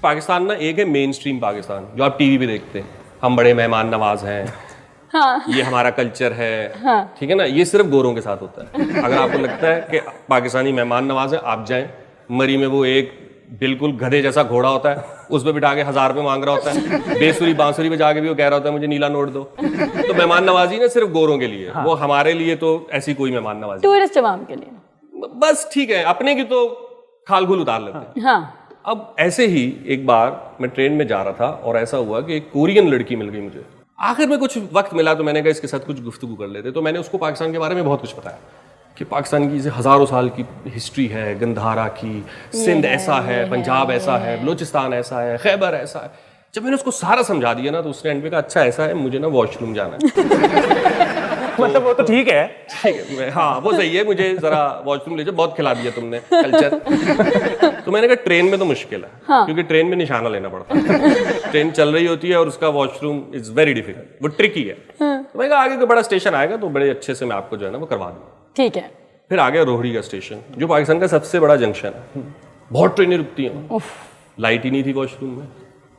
पाकिस्तान ना, एक है मेन स्ट्रीम पाकिस्तान जो आप टीवी पे देखते हैं, हम बड़े मेहमान नवाज हैं, हाँ। ये हमारा कल्चर है, हाँ। ठीक है ना, ये सिर्फ गोरों के साथ होता है। अगर आपको लगता है कि पाकिस्तानी मेहमान नवाज है, आप जाएं, मरी में वो एक बिल्कुल गधे जैसा घोड़ा होता है, उस पर बिठा के 1000 रुपये मांग रहा होता है, बेसुरी बांसुरी बजा के भी वो कह रहा होता है मुझे नीला नोट दो। तो मेहमान नवाजी ना सिर्फ गोरों के लिए, हाँ। वो हमारे लिए तो ऐसी कोई मेहमान नवाजी, टूरिस्ट अवाम के लिए बस, ठीक है, अपने की तो खाल खुल उतार लेते हैं, हाँ। अब ऐसे ही एक बार मैं ट्रेन में जा रहा था और ऐसा हुआ कि एक कोरियन लड़की मिल गई मुझे। आखिर में कुछ वक्त मिला तो मैंने कहा इसके साथ कुछ गुफ्तगू कर लेते। तो मैंने उसको पाकिस्तान के बारे में बहुत कुछ बताया कि पाकिस्तान की हज़ारों साल की हिस्ट्री है, गंधारा की, सिंध ऐसा है, पंजाब ऐसा है, बलूचिस्तान ऐसा है, खैबर ऐसा है। जब मैंने उसको सारा समझा दिया ना तो उसने एंड में कहा अच्छा ऐसा है, मुझे ना वॉशरूम जाना है। मतलब वो तो ठीक है, हाँ वो सही है, मुझे जरा वॉशरूम ले जाओ, बहुत खिला दिया तुमने कल्चर। तो मैंने कहा ट्रेन में तो मुश्किल है, हाँ। क्योंकि ट्रेन में निशाना लेना पड़ता है, ट्रेन चल रही होती है और उसका वॉशरूम इज वेरी डिफिकल्ट, वो ट्रिकी है, हाँ। तो मैंने कहा आगे कोई बड़ा स्टेशन आएगा तो बड़े अच्छे से मैं आपको जो है ना वो करवा दूंगा, ठीक है। फिर आ गया रोहड़ी का स्टेशन जो पाकिस्तान का सबसे बड़ा जंक्शन है, बहुत ट्रेनें रुकती हैं, लाइट ही नहीं थी वॉशरूम में।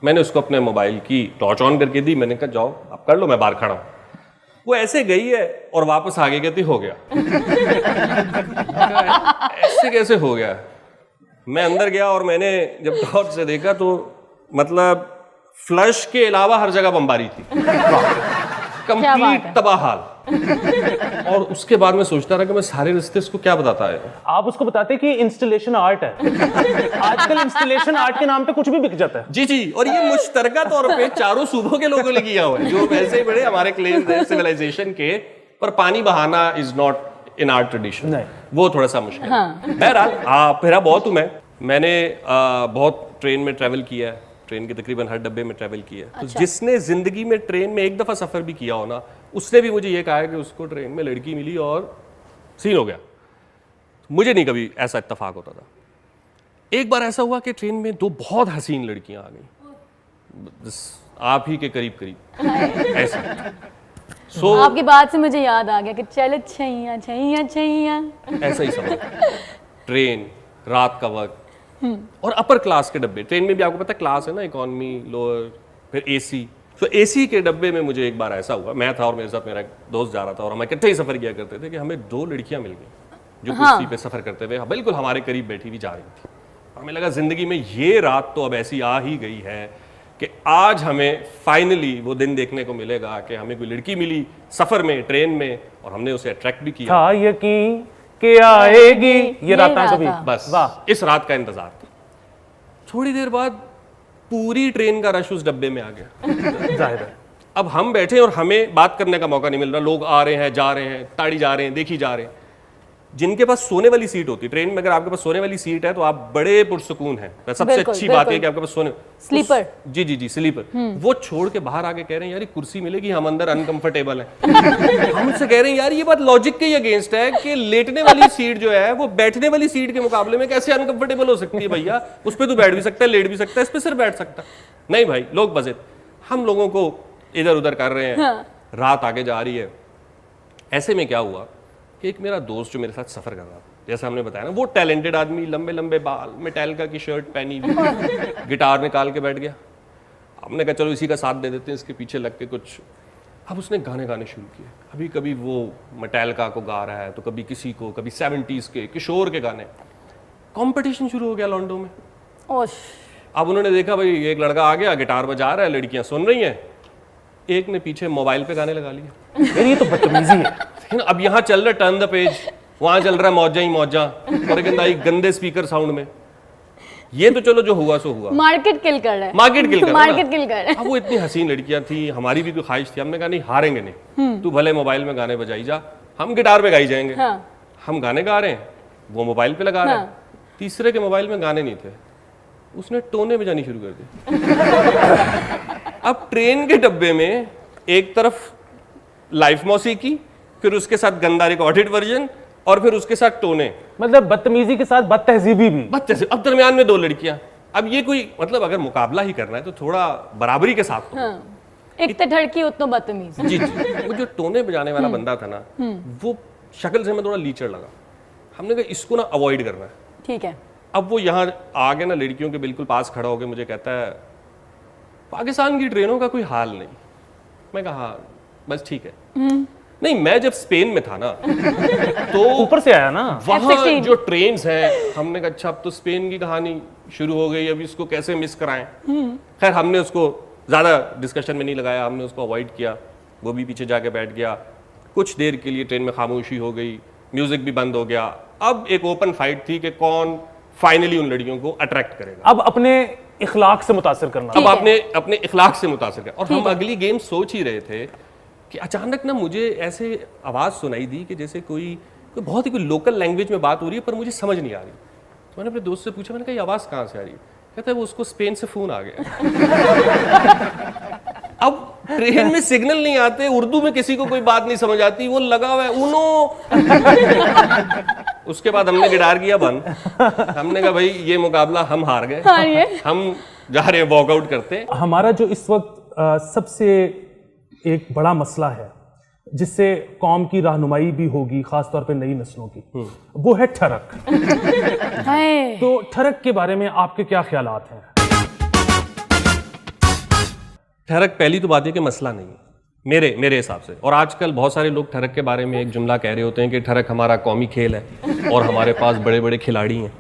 मैंने उसको अपने मोबाइल की टॉर्च ऑन करके दी, मैंने कहा जाओ आप कर लो, मैं बाहर खड़ा हूँ। वो ऐसे गई है और वापस आगे कहती हो गया। ऐसे कैसे हो गया? मैं अंदर गया और मैंने जब टॉर्च से देखा तो मतलब फ्लश के अलावा हर जगह बमबारी थी, कंप्लीट तबाह हाल। और उसके बाद मैं सोचता रहा कि मैं सारे रिश्ते उसको क्या बताता है। आप उसको बताते कि इंस्टॉलेशन आर्ट है। आजकल इंस्टॉलेशन आर्ट के नाम पे कुछ भी बिक जाता है। जी जी, और ये मुश्तरका तौर पे चारों सूबों के लोगों ने किया हुआ है, जो वैसे ही बड़े हमारे क्लेम्स हैं सिविलाइजेशन के, पर पानी बहाना is not in our tradition, वो थोड़ा सा मुश्किल है। बहरहाल फिरा बहुत हूं मैंने बहुत ट्रेन में ट्रैवल किया है, ट्रेन के तकरीबन हर डब्बे में ट्रैवल किया है। अच्छा। तो जिसने जिंदगी में ट्रेन में एक दफा सफर भी किया हो ना, उसने भी मुझे ये कहा है कि उसको ट्रेन में लड़की मिली और सीन हो गया। मुझे नहीं कभी ऐसा इत्तेफाक होता था। एक बार ऐसा हुआ कि ट्रेन में दो बहुत हसीन लड़कियां आ गई, आप ही के करीब करीब ऐसा। आपकी बात से मुझे याद आ गया कि चल छैया छैया छैया, ऐसा ही समझ। ट्रेन रात का वक्त और अपर क्लास के डब्बे, ट्रेन में भी आपको पता है क्लास है ना, इकोनॉमी, लोअर, फिर एसी। तो एसी के डब्बे में मुझे एक बार ऐसा हुआ, मैं था और मेरे साथ मेरा एक दोस्त जा रहा था और हम इकट्ठे ही सफर किया करते थे, कि हमें दो लड़कियां मिल गई जो कुर्सी पे सफर करते हुए बिल्कुल हमारे करीब बैठी हुई जा रही थी। हमें लगा जिंदगी में ये रात तो अब ऐसी आ ही गई है कि आज हमें फाइनली वो दिन देखने को मिलेगा कि हमें कोई लड़की मिली सफर में, ट्रेन में, और हमने उसे अट्रैक्ट भी किया। हाँ, यकीन कि आएगी ये रात कभी, बस इस रात का इंतजार था। थोड़ी देर बाद पूरी ट्रेन का रश उस डब्बे में आ गया। जाहिर है। अब हम बैठे और हमें बात करने का मौका नहीं मिल रहा, लोग आ रहे हैं, जा रहे हैं, ताड़ी जा रहे हैं, देखी जा रहे हैं। जिनके पास सोने वाली सीट होती है ट्रेन में, अगर आपके पास सोने वाली सीट है तो आप बड़े पुरसुकून हैं। सबसे अच्छी बात है कि आपके पास सोने स्लीपर, जी जी जी स्लीपर, वो छोड़ के बाहर आके कह रहे हैं यार ये कुर्सी मिलेगी, हम अंदर अनकंफर्टेबल हैं। हम उससे कह रहे हैं यार ये बात लॉजिक के ही अगेंस्ट है कि लेटने वाली सीट जो है वो बैठने वाली सीट के मुकाबले में कैसे अनकंफर्टेबल हो सकती है भैया? उस पर तो बैठ भी सकता है, लेट भी सकता है, इस पर सिर्फ बैठ सकता है। नहीं भाई, लोग बज़िद हम लोगों को इधर उधर कर रहे हैं। रात आगे जा रही है। ऐसे में क्या हुआ कि एक मेरा दोस्त जो मेरे साथ सफर कर रहा था, जैसा हमने बताया ना, वो टैलेंटेड आदमी, लंबे लंबे बाल, मेटालिका की शर्ट पहनी हुई, गिटार निकाल के बैठ गया। हमने कहा चलो इसी का साथ दे देते हैं, इसके पीछे लग के कुछ। अब उसने गाने गाने शुरू किए, अभी कभी वो मेटालिका को गा रहा है तो कभी किसी को, कभी 70s के किशोर के गाने। कंपटीशन शुरू हो गया लॉन्डो में। अब उन्होंने देखा भाई एक लड़का आ गया, गिटार बजा रहा है, लड़कियां सुन रही हैं, एक ने पीछे मोबाइल पे गाने लगा लिए। ये तो बदतमीजी है। अब यहाँ चल रहा है टर्न द पेज, वहां चल रहा है मौजा ही मौजा, और गंदे स्पीकर साउंड में। ये तो चलो जो हुआ सो हुआ, मार्केट किल कर रहा है, मार्केट किल कर रहा है। अब वो इतनी हसीन लड़कियां थी, हमारी भी कोई ख्वाहिश थी। हमने कहा नहीं हारेंगे नहीं, तू भले मोबाइल में गाने बजाई जा, हम गिटार पे गाई जाएंगे। हम गाने गा रहे हैं, वो मोबाइल पे लगा रहे हैं। तीसरे के मोबाइल में गाने नहीं थे, उसने टोने बजानी शुरू कर दी। अब ट्रेन के डब्बे में एक तरफ लाइव मौसीकी, फिर उसके साथ गंदा रिकॉर्डेड वर्जन, और फिर उसके साथ टोने, मतलब बदतमीजी के साथ बदतहजीबी भी। अब दरमियान में दो लड़कियां। अब ये कोई मतलब अगर मुकाबला ही करना है तो थोड़ा बराबरी के साथ हो। एक तो धड़की उतना बदतमीज। जी जी, वो जो टोने बजाने वाला बंदा था ना, वो शक्ल से मैं थोड़ा लीचर लगा। हमने कहा इसको ना अवॉइड करना है। ठीक है। अब वो यहाँ आगे ना लड़कियों के बिल्कुल पास खड़ा होकर मुझे कहता है पाकिस्तान की ट्रेनों का कोई हाल नहीं। मैं कहा हाँ बस ठीक है। नहीं, मैं जब स्पेन में था ना तो ऊपर से आया ना, वहाँ F-16 जो ट्रेन्स हैं, हमने कहा अच्छा अब तो स्पेन की कहानी शुरू हो गई, अब इसको कैसे मिस कराएं। खैर हमने उसको ज़्यादा डिस्कशन में नहीं लगाया, हमने उसको अवॉइड किया। वो भी पीछे जाके बैठ गया। कुछ देर के लिए ट्रेन में खामोशी हो गई, म्यूजिक भी बंद हो गया। अब एक ओपन फाइट थी कि कौन फाइनली उन लड़कियों को अट्रैक्ट करेगा। अब अपने इखलाक से मुतासिर करना। अब आपने अपने इखलाक से मुतासिर किया। और हम अगली गेम सोच ही रहे थे कि अचानक ना मुझे ऐसे आवाज़ सुनाई दी कि जैसे कोई बहुत ही कोई लोकल लैंग्वेज में बात हो रही है पर मुझे समझ नहीं आ रही। तो मैंने अपने दोस्त से पूछा, मैंने कहा ये आवाज़ कहाँ से आ रही है? कहता है वो उसको स्पेन से फ़ोन आ गया। अब ट्रेन में सिग्नल नहीं आते, उर्दू में किसी को कोई बात नहीं समझ आती, वो लगा हुआ है उनो। उसके बाद हमने गिटार किया बंद। हमने कहा भाई ये मुकाबला हम हार गए, हम जा रहे हैं वॉकआउट करते। हमारा जो इस वक्त सबसे एक बड़ा मसला है जिससे कौम की रहनुमाई भी होगी, खासतौर पे नई नस्लों की, वो है ठरक। तो ठरक के बारे में आपके क्या ख्यालात हैं? ठरक पहली तो बात है कि मसला नहीं है मेरे हिसाब से। और आजकल बहुत सारे लोग ठरक के बारे में एक जुमला कह रहे होते हैं कि ठरक हमारा कौमी खेल है और हमारे पास बड़े बड़े खिलाड़ी हैं।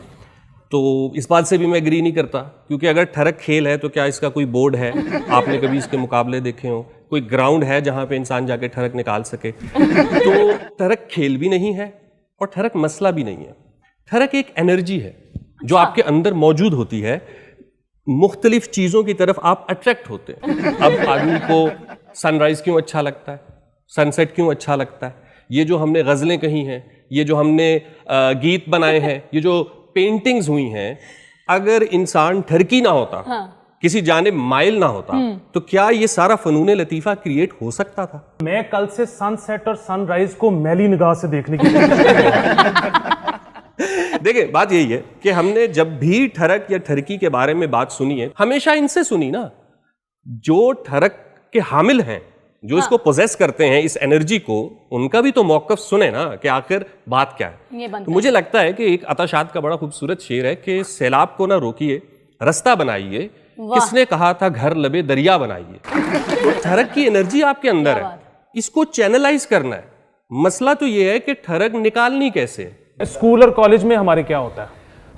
तो इस बात से भी मैं एग्री नहीं करता, क्योंकि अगर ठरक खेल है तो क्या इसका कोई बोर्ड है? आपने कभी इसके मुकाबले देखे हो? कोई ग्राउंड है जहाँ पे इंसान जाके ठरक निकाल सके? तो ठरक खेल भी नहीं है और ठरक मसला भी नहीं है। ठरक एक एनर्जी है जो आपके अंदर मौजूद होती है। मुख्तलिफ चीज़ों की तरफ आप अट्रैक्ट होते हैं। अब आदमी को सनराइज क्यों अच्छा लगता है, सनसेट क्यों अच्छा लगता है, ये जो हमने गज़लें कही हैं, ये जो हमने गीत बनाए हैं, ये जो पेंटिंग्स हुई हैं, अगर इंसान ठरकी ना होता, किसी जानिब माइल ना होता, तो क्या ये सारा फनून लतीफ़ा क्रिएट हो सकता था? मैं कल से सनसेट और सनराइज को मैली निगाह से देखने की देखिए बात यही है कि हमने जब भी ठरक या ठरकी के बारे में बात सुनी है, हमेशा इनसे सुनी ना जो ठरक के हामिल हैं, जो इसको पोजेस करते हैं, इस एनर्जी को, उनका भी तो मौक़िफ़ सुने ना कि आखिर बात क्या है। तो मुझे लगता है कि एक अताशाद का बड़ा खूबसूरत शेर है कि सैलाब को ना रोकिए, रास्ता बनाइए, किसने कहा था घर लबे दरिया बनाइए। तो ठरक की एनर्जी आपके अंदर है, इसको चैनलाइज करना है। मसला तो ये है कि ठरक निकालनी कैसे है। स्कूल और कॉलेज में हमारे क्या होता है?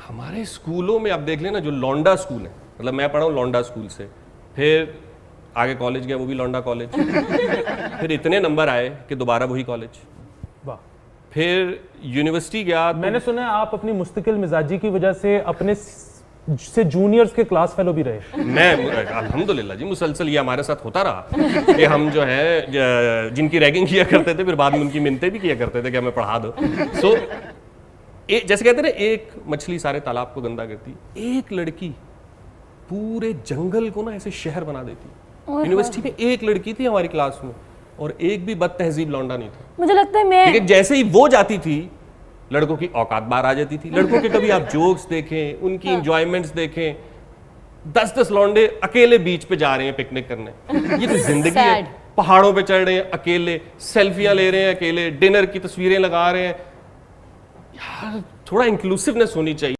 हमारे स्कूलों में आप देख लेना, जो लौंडा स्कूल है, मतलब मैं पढ़ा हूँ लौंडा स्कूल से, फिर आगे कॉलेज गया, वो भी लौंडा कॉलेज, फिर इतने नंबर आए कि दोबारा वही कॉलेज, वाह। फिर यूनिवर्सिटी गया। मैंने सुना है आप अपनी मुस्तकिल मिजाजी की वजह से अपने से जूनियर्स के क्लास फेलो भी रहे। मैं अल्हम्दुलिल्लाह जी, मुसलसल ये हमारे साथ होता रहा कि हम जो है जिनकी रैगिंग किया करते थे, फिर बाद में उनकी मिन्नतें भी किया करते थे कि हमें पढ़ा दो। सो जैसे कहते हैं एक मछली सारे तालाब को गंदा करती, एक लड़की पूरे जंगल को ना ऐसे शहर बना देती। यूनिवर्सिटी में एक लड़की थी हमारी क्लास में और एक भी बद तहजीब लौंडा नहीं था। मुझे लगता है मैं, लेकिन जैसे ही वो जाती थी, लड़कों की औकात बाहर आ जाती थी। लड़कों के कभी आप जोक्स देखें, उनकी एंजॉयमेंट्स देखें, 10-10 लौंडे अकेले बीच पे जा रहे हैं पिकनिक करने, ये तो जिंदगी है। पहाड़ों पे चढ़ रहे हैं अकेले, सेल्फियां ले रहे हैं अकेले, डिनर की तस्वीरें लगा रहे हैं। यार थोड़ा इंक्लूसिवनेस होनी चाहिए।